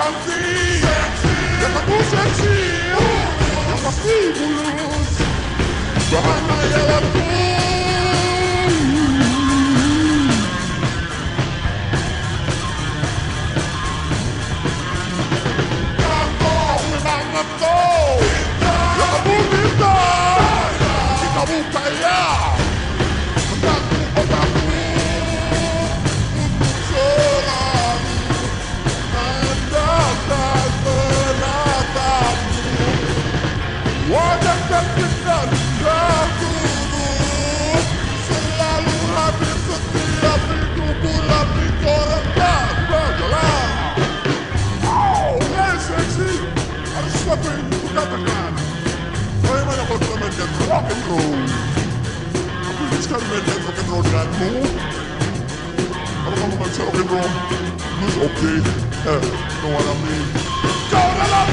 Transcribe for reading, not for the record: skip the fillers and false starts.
Cantik, ya kamu seksi, yang pasti mulus, bahan khayalanku. Kamu memang ngetop, ya kamu pintar, kamu kaya, mengganggu otakku. Untuk selalu menatapmu, wajah cantik dan indah tubuh, selalu hadir setiap minggu-bulan di koran dan majalah. Oh, hey seksi, ada sesuatu yang kukatakan. Bagaimana kalau kita mainkan rock and roll? Aku ingin sekali mainkan rock and roll denganmu. Kalau kamu nggak bisa rock and roll, blues oke. Know what I mean? Kau dalam